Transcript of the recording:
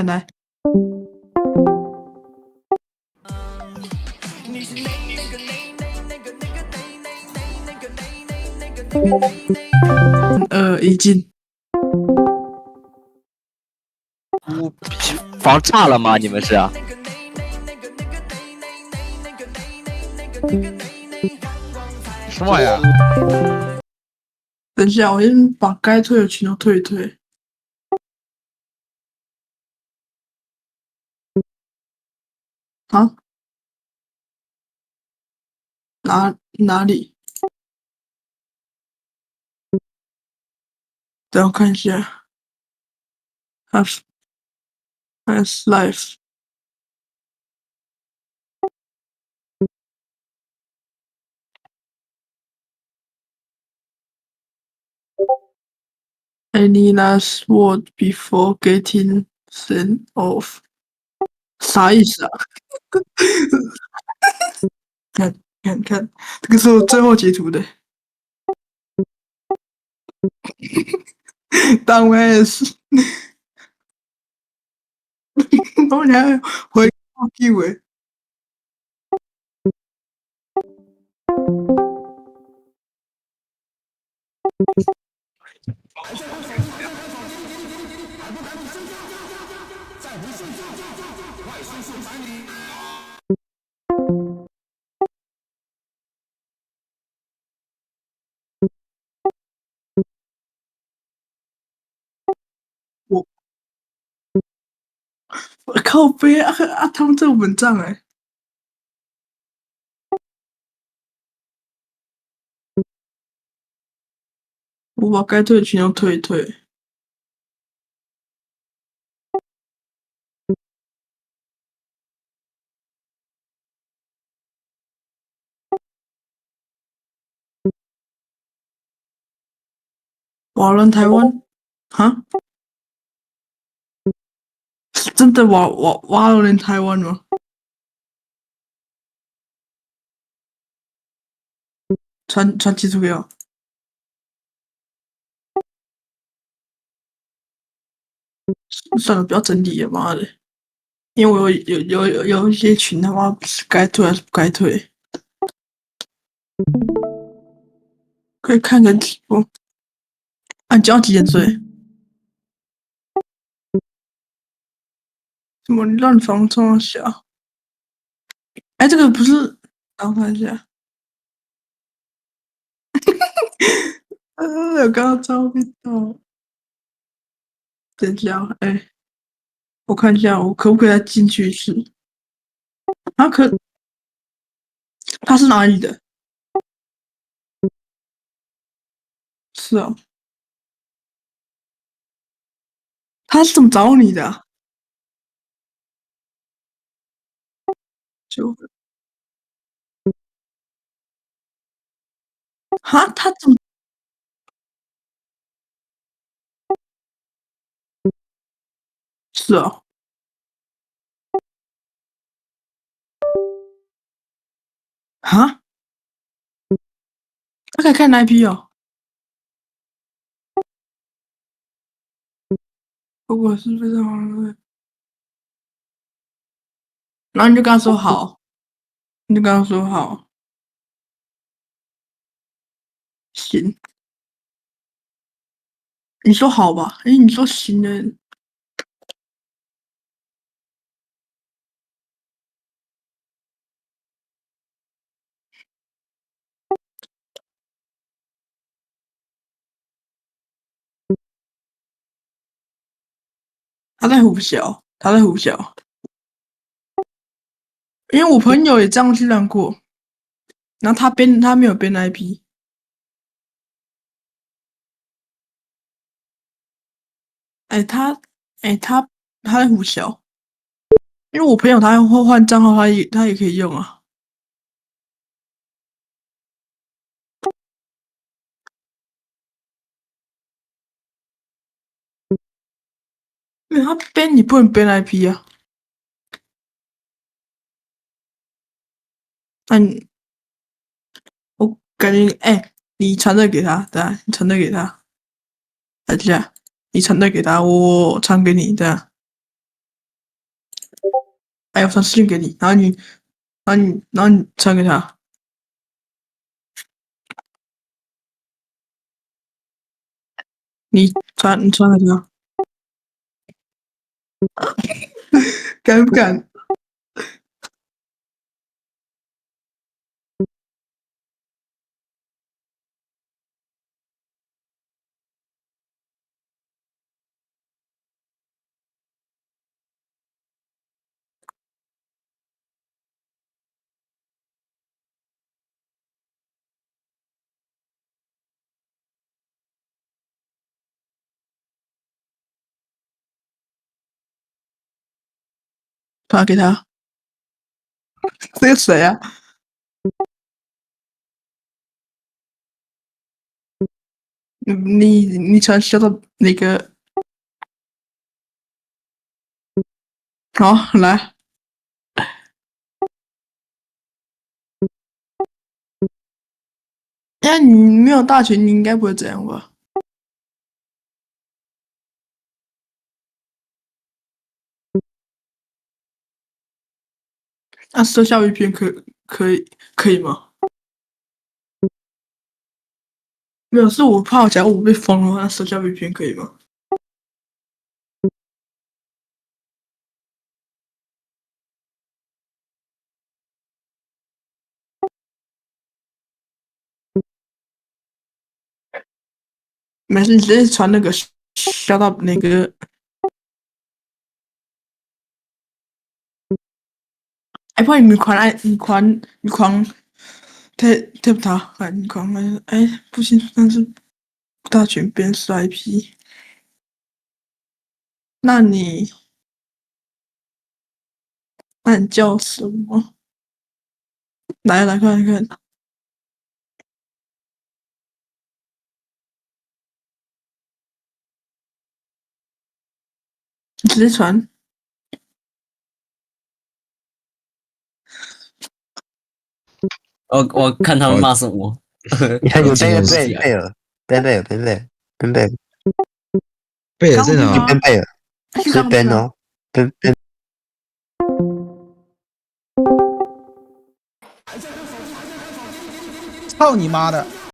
来，已经房炸了吗？你们是？什么玩意儿？等一下，我先把该退的群都退一退。啊？哪里？等我看一下。Has life。Any last word before getting sent off？啥意思啊？看，这个是我最后截图的。当 S，我你还回地位。我靠背啊，他们这个文章哎，我把该退的群都退一退。瓦伦台湾，哈？真的瓦伦台湾吗？传截图给我。算了，不要整理了，妈的！因为我有一些群他妈不是该退还是不该退，可以看个题目。啊，你交几点睡？什么乱房冲小？哎，这个不是，让我看一下。我刚刚照片到，等一下，哎，我看一下，我可不可以再进去一次？啊，他是哪里的？是哦，他是怎么找你的啊？就哈，他怎么是哦？哈，他可以看 IP 哦。如果是非常好的，然后你就跟他说好，你就跟他说好，行。你说好吧？哎，你说行的，他在胡笑，他在胡笑。因为我朋友也这样去让过，然后他没有编 IP。哎，他在胡笑，因为我朋友他会换账号，他也可以用啊。因为他编你不能编 IP 啊。那我感觉哎，你传的给他，等下你传的给他，等一下你传的给他，我传给你，这样。哎，我传视频给你，然后你传给他。你传给他，敢不敢？发给他。这个谁啊？你传销到那个？好，来。哎，你没有大群，你应该不会这样吧？那设下 VPN 可以吗？没有，是我怕假如我被封了，那设下 VPN 可以吗？没事，你直接传那个下到那个。哎，不然你狂 tap 他，你狂哎不行，但是大群变是 IP。那你叫什么？来看一看，你直接传。我看他们骂什么。你看有进入贝尔，贝尔在哪？贝尔是 Ben 哦，Ben。操你妈的！